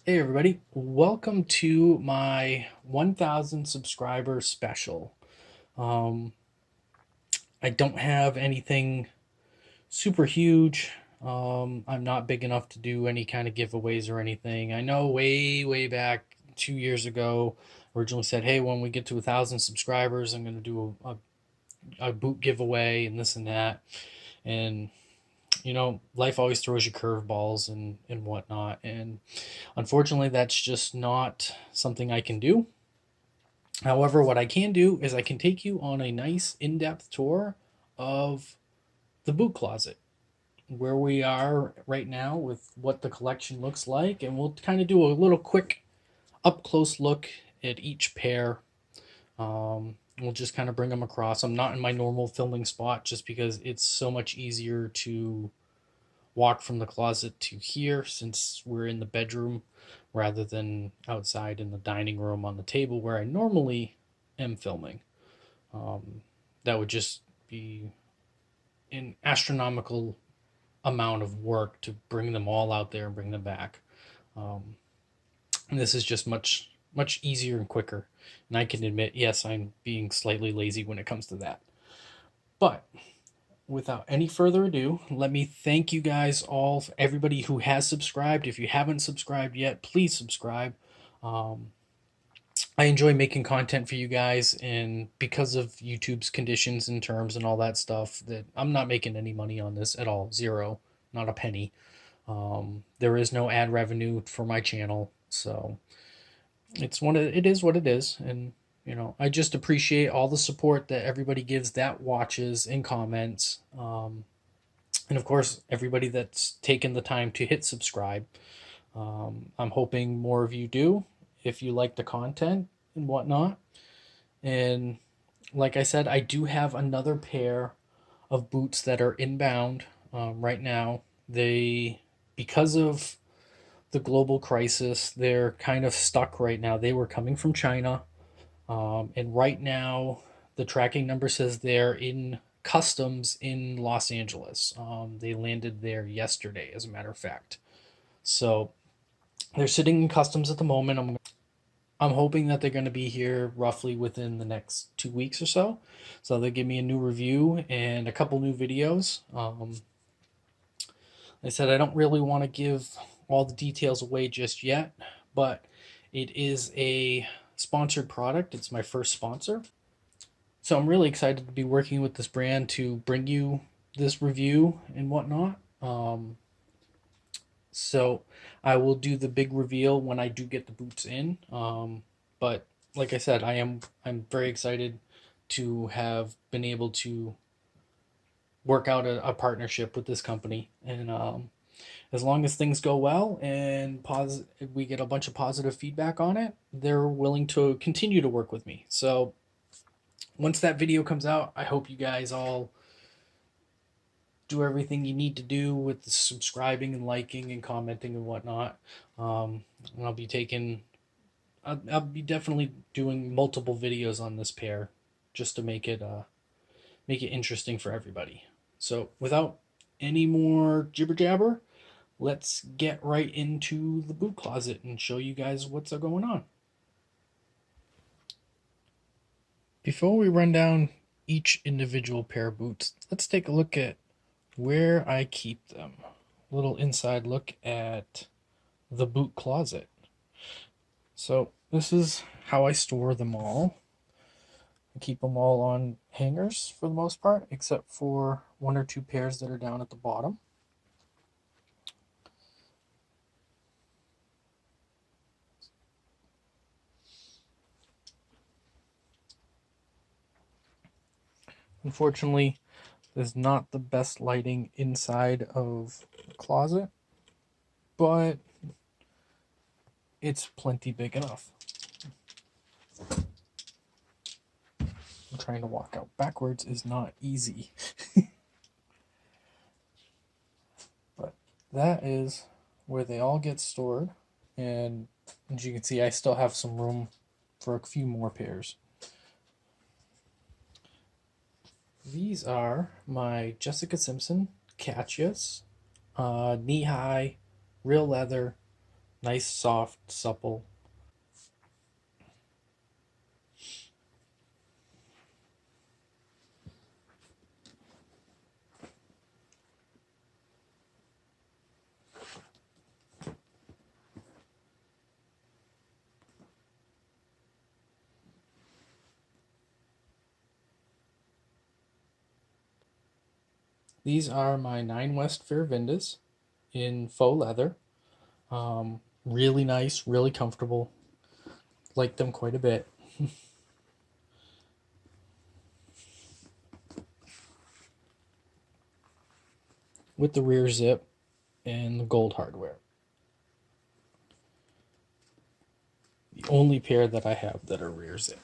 Hey everybody, welcome to my 1000 subscriber special. Um, I don't have anything super huge. I'm not big enough to do any kind of giveaways or anything. I know way back 2 years ago, originally said, hey, when we get to 1000 subscribers, I'm going to do a boot giveaway and this and that. And life always throws you curveballs and whatnot. And unfortunately, that's just not something I can do. However, what I can do is I can take you on a nice in-depth tour of the boot closet, where we are right now with what the collection looks like, and we'll kind of do a little quick up close look at each pair. We'll just kind of bring them across. I'm not in my normal filming spot just because it's so much easier to walk from the closet to here since we're in the bedroom rather than outside in the dining room on the table where I normally am filming. Um, that would just be an astronomical amount of work to bring them all out there and bring them back. Um, and this is just much easier and quicker. And I can admit, yes, I'm being slightly lazy when it comes to that. But without any further ado, let me thank you guys all, everybody who has subscribed. If you haven't subscribed yet, please subscribe. Um, I enjoy making content for you guys, and because of YouTube's conditions and terms and all that stuff, that I'm not making any money on this at all. Zero, not a penny. There is no ad revenue for my channel, so it is what it is, and I just appreciate all the support that everybody gives that watches and comments. And of course, everybody that's taken the time to hit subscribe. I'm hoping more of you do if you like the content and whatnot. And like I said, I do have another pair of boots that are inbound right now. Because of the global crisis, they're kind of stuck right now. They were coming from China, and right now the tracking number says they're in customs in Los Angeles. They landed there yesterday, as a matter of fact. So they're sitting in customs at the moment. I'm hoping that they're going to be here roughly within the next 2 weeks or so. So they'll give me a new review and a couple new videos. I said I don't really want to give all the details away just yet, but it is a sponsored product. It's my first sponsor. So I'm really excited to be working with this brand to bring you this review and whatnot. So I will do the big reveal when I do get the boots in. But like I said, I'm very excited to have been able to work out a partnership with this company, and as long as things go well and we get a bunch of positive feedback on it, they're willing to continue to work with me. So once that video comes out, I hope you guys all do everything you need to do with the subscribing and liking and commenting and whatnot. And I'll be definitely doing multiple videos on this pair just to make it interesting for everybody. So without any more jibber jabber, let's get right into the boot closet and show you guys what's going on. Before we run down each individual pair of boots, let's take a look at where I keep them. A little inside look at the boot closet. So this is how I store them all. I keep them all on hangers for the most part, except for one or two pairs that are down at the bottom. Unfortunately, there's not the best lighting inside of the closet, but it's plenty big enough. Trying to walk out backwards is not easy. But that is where they all get stored, and as you can see, I still have some room for a few more pairs. These are my Jessica Simpson Catchias, knee-high, real leather, Nice, soft, supple. These are my 9 West Fair Vindas in faux leather. Really nice, really comfortable. Like them quite a bit. With the rear zip and the gold hardware. The only pair that I have that are rear zip.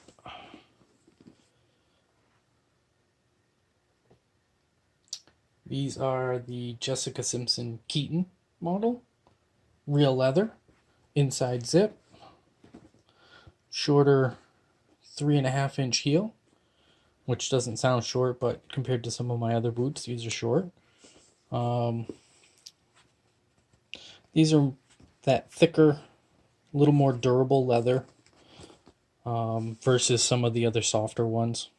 These are the Jessica Simpson Keaton model. Real leather, inside zip, shorter 3.5-inch heel, which doesn't sound short, but compared to some of my other boots, these are short. These are that thicker, a little more durable leather versus some of the other softer ones.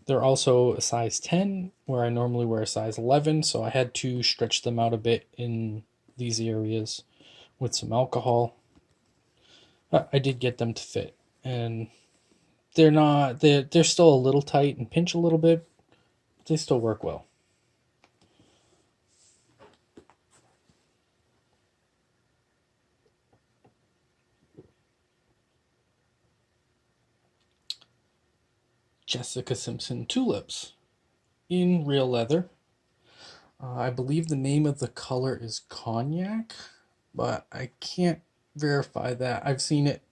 They're also a size 10, where I normally wear a size 11, so I had to stretch them out a bit in these areas with some alcohol. I did get them to fit, and they're still a little tight and pinch a little bit, but they still work well. Jessica Simpson Tulips in real leather. I believe the name of the color is cognac, but I can't verify that. I've seen it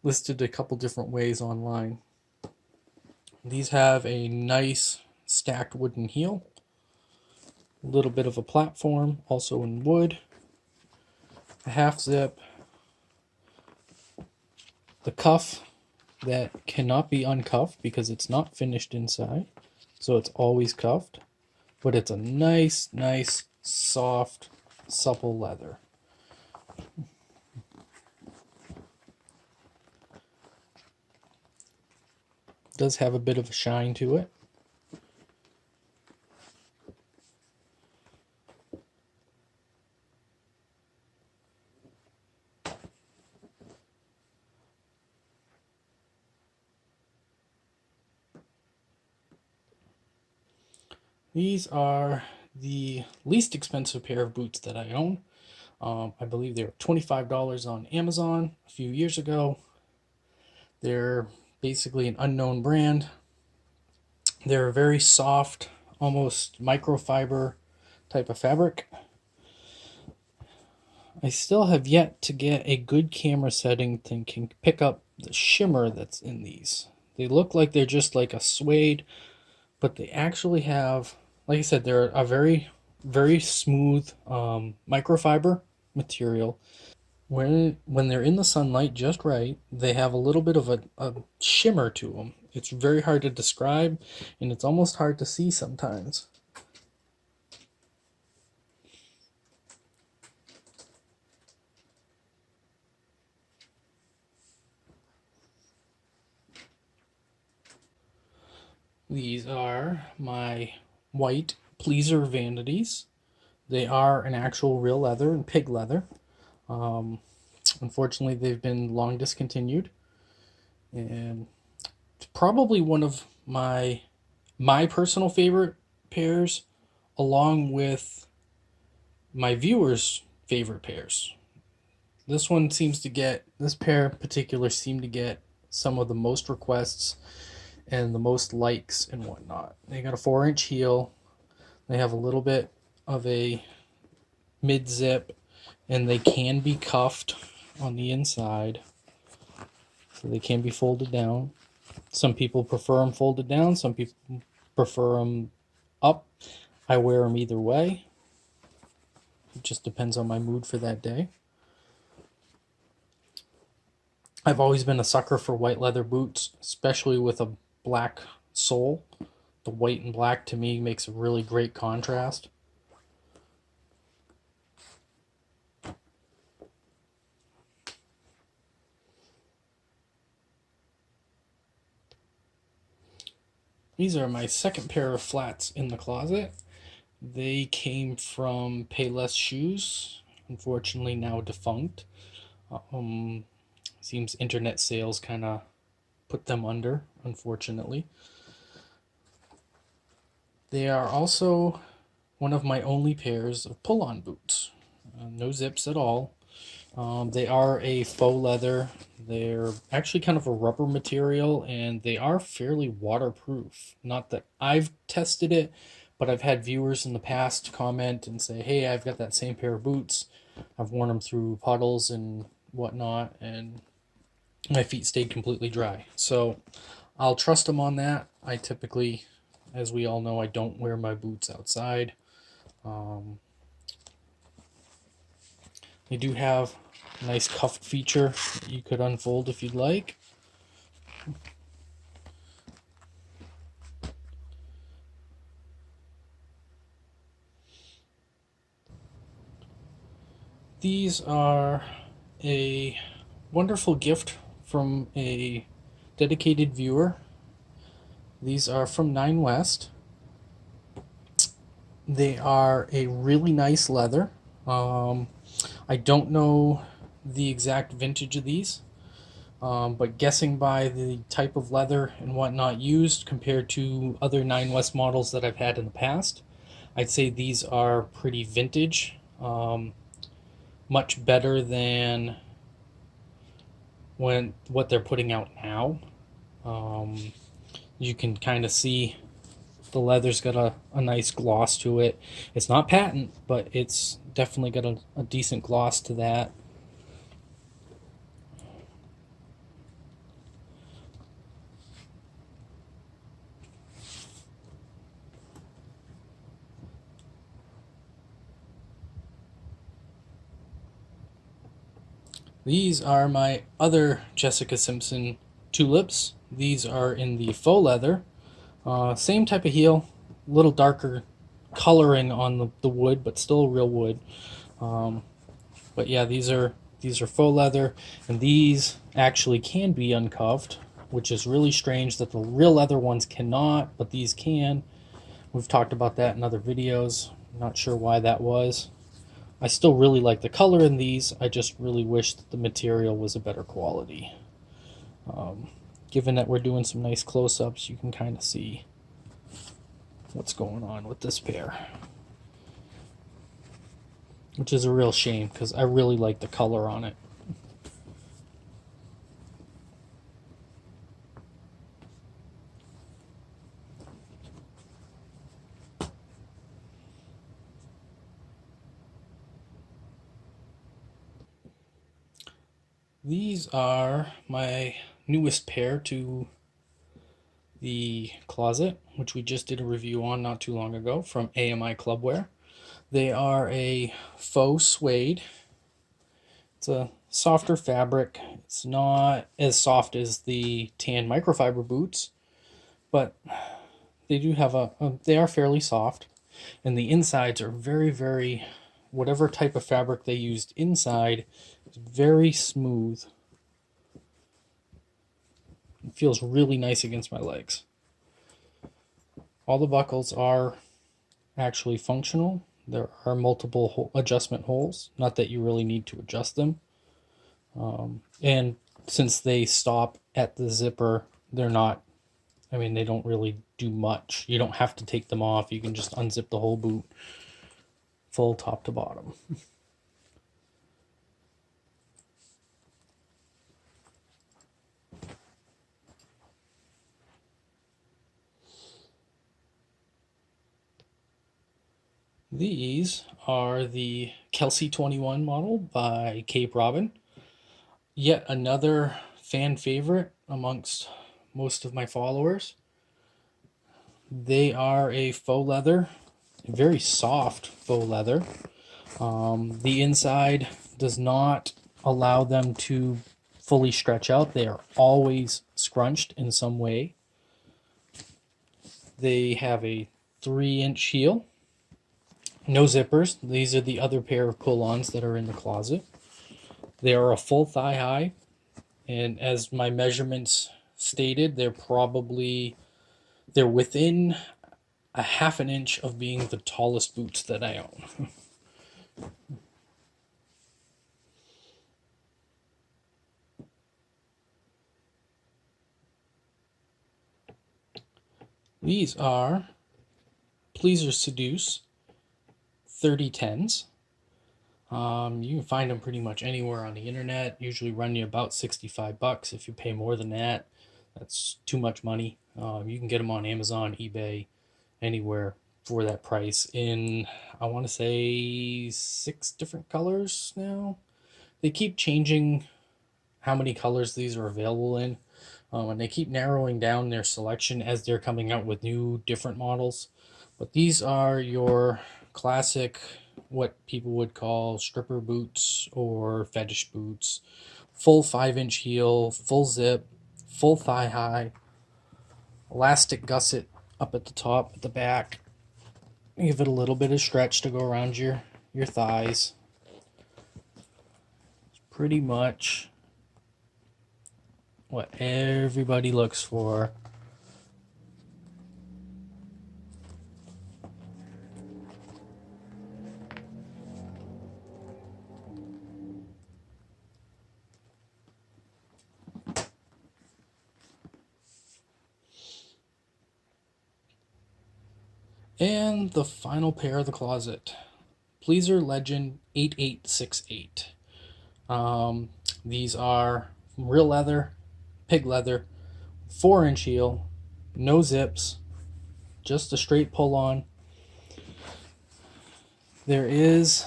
listed a couple different ways online. These have a nice stacked wooden heel, a little bit of a platform, also in wood, a half zip, the cuff that cannot be uncuffed because it's not finished inside, so it's always cuffed, but it's a nice, soft, supple leather. It does have a bit of a shine to it. These are the least expensive pair of boots that I own. I believe they were $25 on Amazon a few years ago. They're basically an unknown brand. They're a very soft, almost microfiber type of fabric. I still have yet to get a good camera setting that can pick up the shimmer that's in these. They look like they're just like a suede, but they actually have, like I said, they're a very smooth microfiber material. When they're in the sunlight just right, they have a little bit of a shimmer to them. It's very hard to describe, and it's almost hard to see sometimes. These are my white pleaser vanities. They are an actual real leather and pig leather. Unfortunately, they've been long discontinued, and it's probably one of my personal favorite pairs, along with my viewers' favorite pairs. This pair in particular seemed to get some of the most requests and the most likes and whatnot. They got a 4-inch heel. They have a little bit of a mid zip, and they can be cuffed on the inside, so they can be folded down. Some people prefer them folded down, some people prefer them up. I wear them either way. It just depends on my mood for that day. I've always been a sucker for white leather boots, especially with a black sole. The white and black to me makes a really great contrast. These are my second pair of flats in the closet. They came from Payless Shoes, unfortunately now defunct. Um, Seems internet sales kind of put them under, unfortunately. They are also one of my only pairs of pull-on boots. No zips at all. They are a faux leather. They're actually kind of a rubber material, and they are fairly waterproof. Not that I've tested it, but I've had viewers in the past comment and say, hey, I've got that same pair of boots. I've worn them through puddles and whatnot, and my feet stayed completely dry. So I'll trust them on that. I typically, as we all know, I don't wear my boots outside. They do have a nice cuff feature that you could unfold if you'd like. These are a wonderful gift from a dedicated viewer. These are from Nine West. They are a really nice leather. I don't know the exact vintage of these, but guessing by the type of leather and whatnot used compared to other Nine West models that I've had in the past, I'd say these are pretty vintage. Much better than what they're putting out now. You can kind of see the leather's got a nice gloss to it. It's not patent, but it's definitely got a decent gloss to that. These are my other Jessica Simpson Tulips. These are in the faux leather. Same type of heel, a little darker coloring on the wood, but still real wood. But yeah, these are faux leather, and these actually can be uncuffed, which is really strange that the real leather ones cannot, but these can. We've talked about that in other videos. Not sure why that was. I still really like the color in these. I just really wish that the material was a better quality. Given that we're doing some nice close-ups, you can kind of see what's going on with this pair. Which is a real shame, because I really like the color on it. These are my newest pair to the closet, which we just did a review on not too long ago from AMI Clubwear. They are a faux suede. It's a softer fabric. It's not as soft as the tan microfiber boots, but they do have they are fairly soft, and the insides are very, very, whatever type of fabric they used inside is very smooth. It feels really nice against my legs. All the buckles are actually functional. There are multiple adjustment holes. Not that you really need to adjust them. And since they stop at the zipper, they're not, I mean, they don't really do much. You don't have to take them off. You can just unzip the whole boot, full top to bottom. These are the Kelsey 21 model by Cape Robin. Yet another fan favorite amongst most of my followers. They are a faux leather, a very soft faux leather. The inside does not allow them to fully stretch out. They are always scrunched in some way. They have a 3-inch heel. No zippers. These are the other pair of pull-ons that are in the closet. They are a full thigh high, and as my measurements stated, they're probably They're within a half an inch of being the tallest boots that I own. These are Pleaser Seduce 3010s. You can find them pretty much anywhere on the internet. Usually run you about $65. If you pay more than that, that's too much money. You can get them on Amazon, eBay, anywhere for that price in, I want to say, 6 different colors now. They keep changing how many colors these are available in, and they keep narrowing down their selection as they're coming out with new different models. But these are your classic, what people would call stripper boots or fetish boots. Full 5-inch heel, full zip, full thigh high, elastic gusset up at the top, at the back. Give it a little bit of stretch to go around your thighs. It's pretty much what everybody looks for. And the final pair of the closet, Pleaser Legend 8868. These are real leather, pig leather, 4-inch heel, no zips, just a straight pull on. There is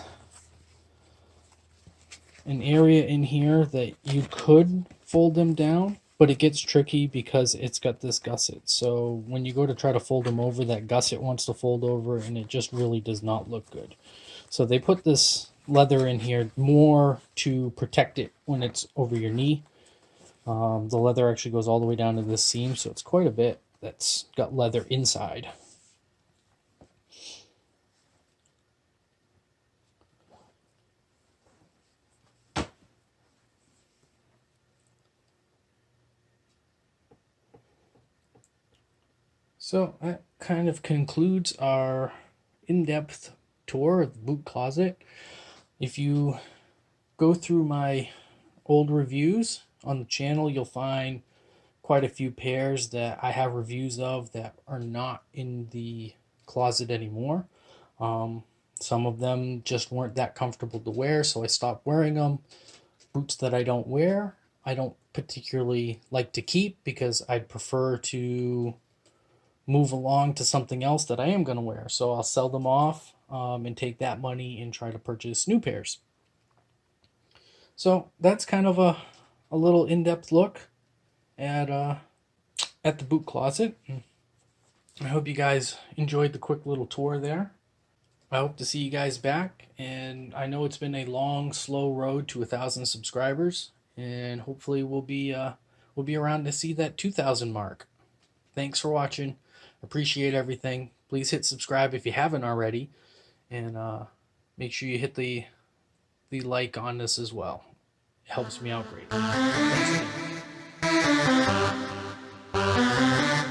an area in here that you could fold them down, but it gets tricky because it's got this gusset. So when you go to try to fold them over, that gusset wants to fold over, and it just really does not look good. So they put this leather in here more to protect it when it's over your knee. The leather actually goes all the way down to this seam, so it's quite a bit that's got leather inside. So that kind of concludes our in-depth tour of the boot closet. If you go through my old reviews on the channel, you'll find quite a few pairs that I have reviews of that are not in the closet anymore. Some of them just weren't that comfortable to wear, so I stopped wearing them. Boots that I don't wear, I don't particularly like to keep because I'd prefer to move along to something else that I am going to wear. So I'll sell them off and take that money and try to purchase new pairs. So that's kind of a little in-depth look at the boot closet. I hope you guys enjoyed the quick little tour there. I hope to see you guys back, and I know it's been a long, slow road to 1,000 subscribers, and hopefully we'll be around to see that 2,000 mark. Thanks for watching. Appreciate everything. Please hit subscribe if you haven't already, and make sure you hit the like on this as well. It helps me out greatly. Thanks again.